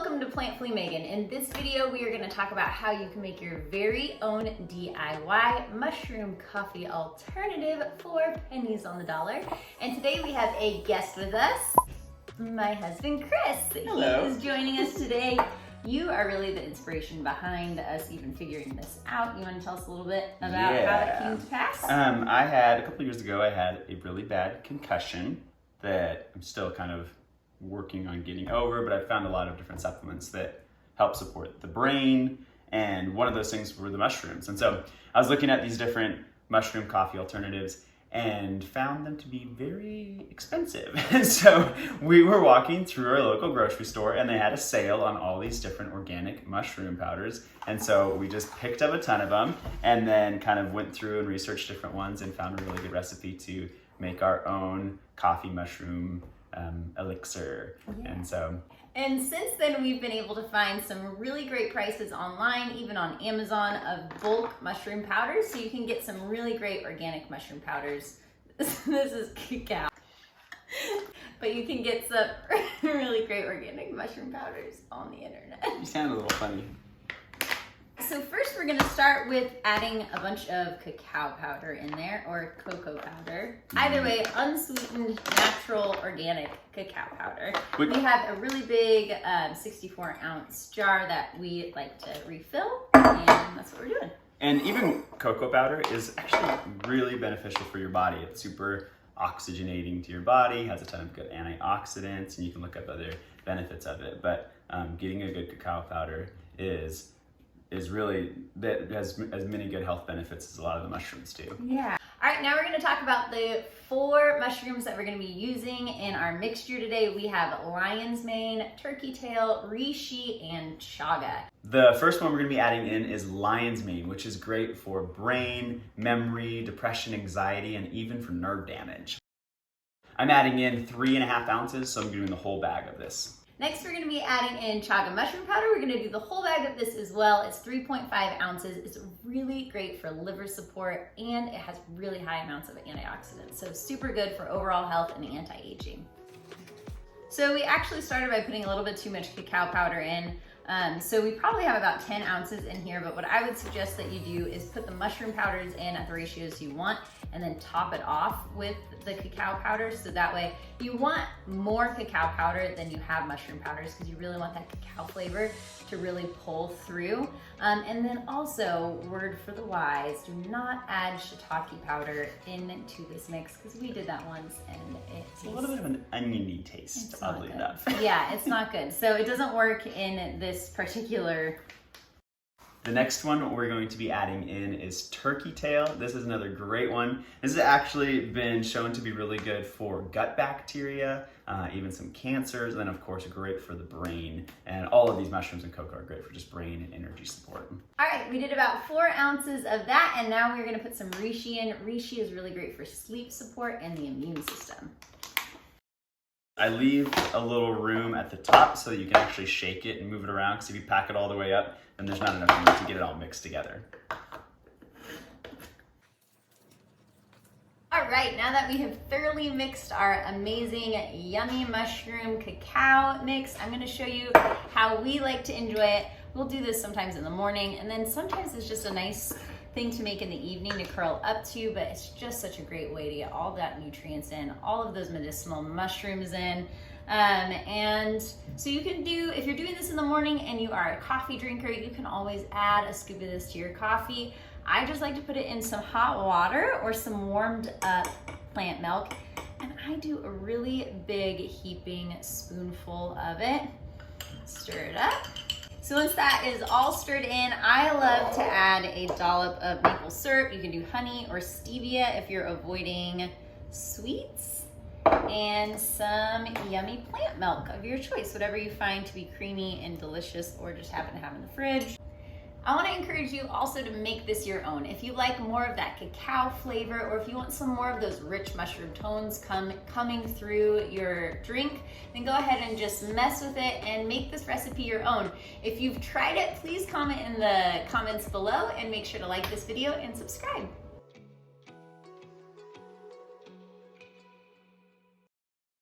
welcome to Plantfully Megan. In this video, we are going to talk about how you can make your very own DIY mushroom coffee alternative for pennies on the dollar. And today we have a guest with us, my husband Chris. Hello. He is joining us today. You are really the inspiration behind us even figuring this out. You want to tell us a little bit about how that came to pass? A couple years ago, I had a really bad concussion that I'm still kind of working on getting over, but I found a lot of different supplements that help support the brain, and one of those things were the mushrooms. And so I was looking at these different mushroom coffee alternatives and found them to be very expensive. And so we were walking through our local grocery store and they had a sale on all these different organic mushroom powders. And so we just picked up a ton of them and then kind of went through and researched different ones and found a really good recipe to make our own coffee mushroom elixir. Yeah. And since then, we've been able to find some really great prices online, even on Amazon, of bulk mushroom powders. So you can get some really great organic mushroom powders. This is cacao. But you can get some really great organic mushroom powders on the internet. You sound a little funny. So first we're gonna start with adding a bunch of cacao powder in there, or cocoa powder. Either way, unsweetened, natural, organic cacao powder. We have a really big 64-ounce jar that we like to refill, and that's what we're doing. And even cocoa powder is actually really beneficial for your body. It's super oxygenating to your body, has a ton of good antioxidants, and you can look up other benefits of it. But getting a good cacao powder is really, that has as many good health benefits as a lot of the mushrooms do. Yeah. All right, now we're gonna talk about the 4 mushrooms that we're gonna be using in our mixture today. We have lion's mane, turkey tail, reishi, and chaga. The first one we're gonna be adding in is lion's mane, which is great for brain, memory, depression, anxiety, and even for nerve damage. I'm adding in 3.5 ounces, so I'm doing the whole bag of this. Next, we're gonna be adding in chaga mushroom powder. We're gonna do the whole bag of this as well. It's 3.5 ounces. It's really great for liver support, and it has really high amounts of antioxidants. So super good for overall health and anti-aging. So we actually started by putting a little bit too much cacao powder in. So we probably have about 10 ounces in here, but what I would suggest that you do is put the mushroom powders in at the ratios you want and then top it off with the cacao powder. So that way you want more cacao powder than you have mushroom powders, because you really want that cacao flavor to really pull through. And then also, word for the wise, do not add shiitake powder into this mix, because we did that once and it's a little bit of an oniony taste, oddly enough. Yeah, it's not good. So it doesn't work in this particular. The next one we're going to be adding in is turkey tail. This is another great one. This has actually been shown to be really good for gut bacteria, even some cancers, and then of course great for the brain. And all of these mushrooms and cocoa are great for just brain and energy support. All right, we did about 4 ounces of that, and now we're gonna put some reishi in. Reishi is really great for sleep support and the immune system. I leave a little room at the top so that you can actually shake it and move it around, because if you pack it all the way up, then there's not enough room to get it all mixed together. All right, now that we have thoroughly mixed our amazing, yummy mushroom cacao mix, I'm gonna show you how we like to enjoy it. We'll do this sometimes in the morning, and then sometimes it's just a nice thing to make in the evening to curl up to, but it's just such a great way to get all that nutrients in, all of those medicinal mushrooms in. And so you can do, if you're doing this in the morning and you are a coffee drinker, you can always add a scoop of this to your coffee. I just like to put it in some hot water or some warmed up plant milk, and I do a really big heaping spoonful of it. Stir it up. So once that is all stirred in, I love to add a dollop of maple syrup. You can do honey or stevia if you're avoiding sweets, and some yummy plant milk of your choice, whatever you find to be creamy and delicious or just happen to have in the fridge. I want to encourage you also to make this your own. If you like more of that cacao flavor, or if you want some more of those rich mushroom tones coming through your drink, then go ahead and just mess with it and make this recipe your own. If you've tried it, please comment in the comments below, and make sure to like this video and subscribe.